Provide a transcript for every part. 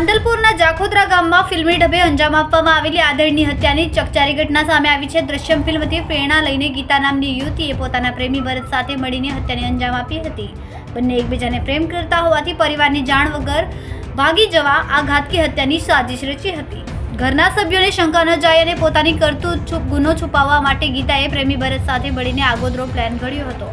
માંડલપુરના જાખોદરા ગામમાં ફિલ્મી ઢબે અંજામ આપવામાં આવેલી આદરણની હત્યાની ચકચારી ઘટના સામે આવી છે। દ્રશ્યમ ફિલ્મથી પ્રેરણા લઈને ગીતા નામની યુવતીએ પોતાના પ્રેમી ભરત સાથે મળીને હત્યાને અંજામ આપી હતી। બંને એકબીજાને પ્રેમ કરતા હોવાથી પરિવારની જાણ વગર ભાગી જવા આ ઘાતકી હત્યાની સાજિશ રચી હતી। ઘરના સભ્યોને શંકા ન જાય અને પોતાની કરતૂત ગુનો છુપાવવા માટે ગીતાએ પ્રેમી ભરત સાથે મળીને આગોતરો પ્લાન ઘડ્યો હતો।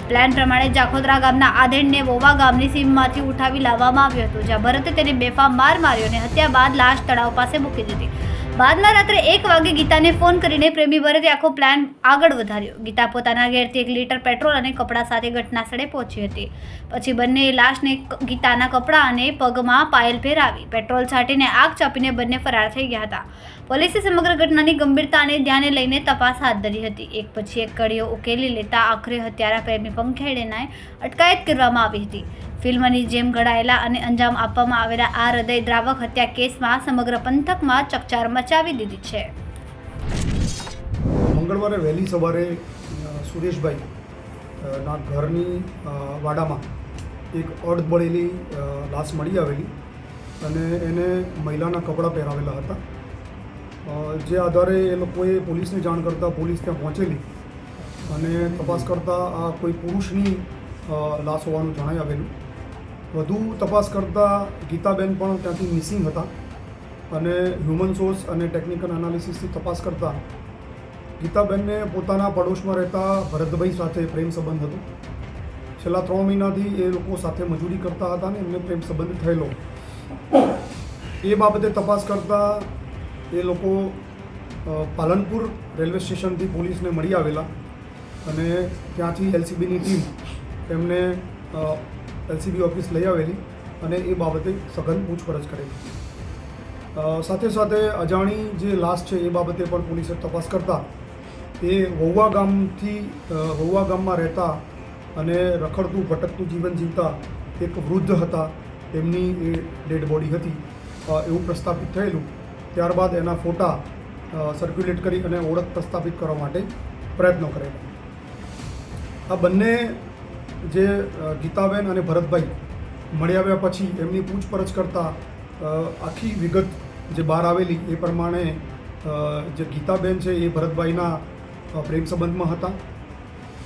પ્લાન પ્રમાણે જાખોદરા ગામના આધેડને વોવા ગામની સીમમાંથી ઉઠાવી લાવવામાં આવ્યો હતો, જ્યાં ભરતે તેને બેફામ માર માર્યો અને હત્યા બાદ લાશ તળાવ પાસે મૂકી દીધી। બાદમાં રાત્રે 1 વાગે ગીતાને ફોન કરીને પ્રેમી ભરતે આખો પ્લાન આગળ વધાર્યો। ગીતા પોતાના ઘેરથી 1 લીટર પેટ્રોલ અને કપડાં સાથે ઘટના સ્થળે પહોંચી હતી। પછી બંને લાશને ગીતાના કપડાં અને પગમાં પાયલ પહેરાવી પેટ્રોલ છાંટીને આગ ચાપીને બંને ફરાર થઈ ગયા હતા। પોલીસે સમગ્ર ઘટનાની ગંભીરતાને ધ્યાને લઈને તપાસ હાથ ધરી હતી। એક પછી એક કડીઓ ઉકેલી લેતા આખરે હત્યારા પ્રેમી પંખેડેને અટકાયત કરવામાં આવી હતી। ફિલ્મની જેમ ઘડાયેલા અને અંજામ આપવામાં આવેલા આ હૃદયદ્રાવક હત્યા કેસમાં સમગ્ર પંથકમાં ચકચાર મચાવી દીધી છે। મંગળવારે વહેલી સવારે સુરેશભાઈ ના ઘરની વાડામાં એક અડબળેલી લાશ મળી આવેલી અને એને મહિલાના કપડાં પહેરાવેલા હતા। જે આધારે એ લોકોએ પોલીસને જાણ કરતાં પોલીસ ત્યાં પહોંચેલી અને તપાસ કરતાં આ કોઈ પુરુષની લાશ હોવાનું જણાઈ આવેલું। વધુ તપાસ કરતાં ગીતાબેન પણ ત્યાંથી મિસિંગ હતા અને હ્યુમન સોર્સ અને ટેકનિકલ એનાલિસિસથી તપાસ કરતાં ગીતાબેનને પોતાના પડોશમાં રહેતા ભરતભાઈ સાથે પ્રેમ સંબંધ હતો। છેલ્લા 3 મહિનાથી એ લોકો સાથે મજૂરી કરતા હતા અને એમને પ્રેમ સંબંધ થયેલો। એ બાબતે તપાસ કરતાં એ લોકો પાલનપુર રેલવે સ્ટેશનથી પોલીસને મળી આવેલા અને ત્યાંથી એલસીબીની ટીમ એમને એલસીબી ઓફિસ લઈ આવેલી અને એ બાબતે સઘન પૂછપરછ કરેલી। સાથે સાથે અજાણી જે લાશ છે એ બાબતે પણ પોલીસે તપાસ કરતાં એ વોવા ગામમાં રહેતા અને રખડતું ભટકતું જીવન જીવતા એક વૃદ્ધ હતા, તેમની એ ડેડ બોડી હતી એવું પ્રસ્થાપિત થયેલું। ત્યારબાદ એના ફોટા સર્ક્યુલેટ કરી અને ઓળખ પ્રસ્થાપિત કરવા માટે પ્રયત્નો કરેલા। આ બંને જે ગીતાબેન અને ભરતભાઈ મળી આવ્યા પછી એમની પૂછપરછ કરતાં આખી વિગત જે બહાર આવેલી એ પ્રમાણે જે ગીતાબેન છે એ ભરતભાઈના પ્રેમ સંબંધમાં હતા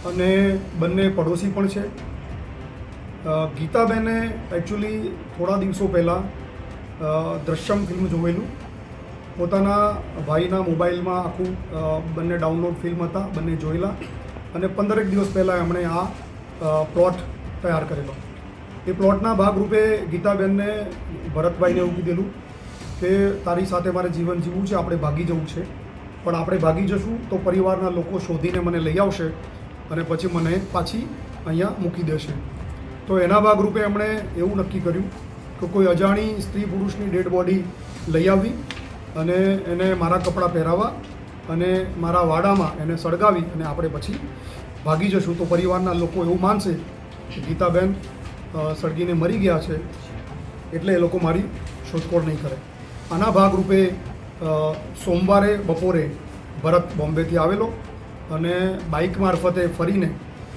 અને બંને પડોશી પણ છે। ગીતાબેને એકચ્યુઅલી થોડા દિવસો પહેલાં દ્રશ્યમ ફિલ્મ જોયેલું, પોતાના ભાઈના મોબાઈલમાં આખું બંને ડાઉનલોડ ફિલ્મ હતા, બંને જોયેલા અને 15 દિવસ પહેલાં એમણે આ પ્લોટ તૈયાર કરેલો। એ પ્લોટના ભાગરૂપે ગીતાબેનને ભરતભાઈને એવું કીધેલું કે તારી સાથે મારે જીવન જીવવું છે, આપણે ભાગી જવું છે, પણ આપણે ભાગી જશું તો પરિવારના લોકો શોધીને મને લઈ આવશે અને પછી મને પાછી અહીંયા મૂકી દેશે। તો એના ભાગરૂપે એમણે એવું નક્કી કર્યું કે કોઈ અજાણી સ્ત્રી પુરુષની ડેડ બોડી લઈ આવી અને એને મારા કપડાં પહેરાવવા અને મારા વાડામાં એને સળગાવી અને આપણે પછી ભાગી જશું તો પરિવારના લોકો એવું માનશે કે ગીતાબેન સળગીને મરી ગયા છે, એટલે એ લોકો મારી શોધખોળ નહીં કરે। આના ભાગરૂપે સોમવારે બપોરે ભરત બોમ્બેથી આવેલો અને બાઇક મારફતે ફરીને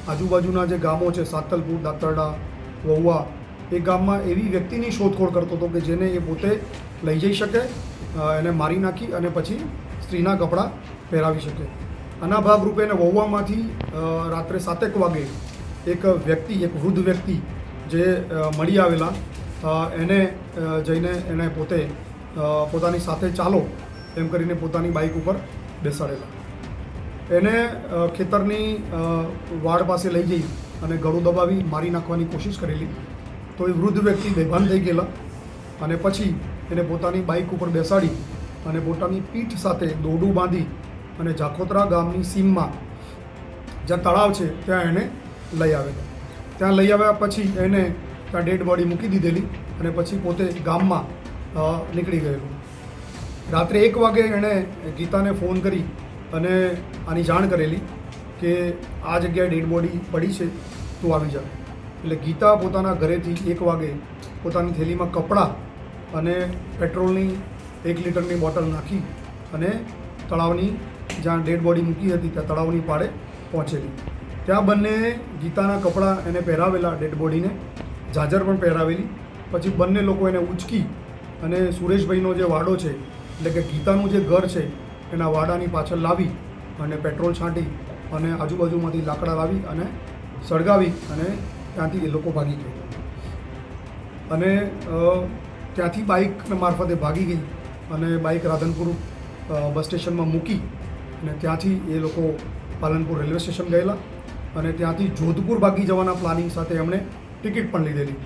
આજુબાજુના જે ગામો છે સાતલપુર, દાતરડા, વહુવા, એ ગામમાં એવી વ્યક્તિની શોધખોળ કરતો હતો કે જેને એ પોતે લઈ જઈ શકે, એને મારી નાખી અને પછી સ્ત્રીના કપડાં પહેરાવી શકે। આના ભાગરૂપે એને વહુવામાંથી રાત્રે 7 વાગે એક વૃદ્ધ વ્યક્તિ જે મળી આવેલા એને જઈને એને પોતાની સાથે ચાલો એમ કરીને પોતાની બાઇક ઉપર બેસાડેલા। એને ખેતરની વાડ પાસે લઈ જઈ અને ગળું દબાવી મારી નાખવાની કોશિશ કરેલી તો એ વૃદ્ધ વ્યક્તિ બેભાન થઈ ગયેલા અને પછી એને પોતાની બાઇક ઉપર બેસાડી અને પોતાની પીઠ સાથે દોરડું બાંધી અને જાખોદરા ગામની સીમમાં જ્યાં તળાવ છે ત્યાં એને લઈ આવેલા। ત્યાં લઈ આવ્યા પછી એને ત્યાં ડેડ બોડી મૂકી દીધેલી અને પછી પોતે ગામમાં નીકળી ગયેલું। રાત્રે 1 વાગે એણે ગીતાને ફોન કરી અને આની જાણ કરેલી કે આ જગ્યાએ ડેડ બોડી પડી છે, તું આવી જા। એટલે ગીતા પોતાના ઘરેથી 1 વાગે પોતાની થેલીમાં કપડાં અને પેટ્રોલની 1 લીટરની બોટલ નાખી અને તળાવની જ્યાં ડેડ બોડી મૂકી હતી ત્યાં તળાવની પાળે પહોંચેલી। ત્યાં બંને ગીતાના કપડાં એને પહેરાવેલા, ડેડ બોડીને ઝાજર પણ પહેરાવેલી। પછી બંને લોકો એને ઉંચકી અને સુરેશભાઈનો જે વાડો છે એટલે કે ગીતાનું જે ઘર છે એના વાડાની પાછળ લાવી અને પેટ્રોલ છાંટી અને આજુબાજુમાંથી લાકડા લાવી અને સળગાવી અને ત્યાંથી એ લોકો ભાગી ગયા અને ત્યાંથી બાઇક મારફતે ભાગી ગઈ અને બાઇક રાધનપુર બસ સ્ટેશનમાં મૂકી અને ત્યાંથી એ લોકો પાલનપુર રેલવે સ્ટેશન ગયેલા અને ત્યાંથી જોધપુર ભાગી જવાના પ્લાનિંગ સાથે એમણે ટિકિટ પણ લીધેલી.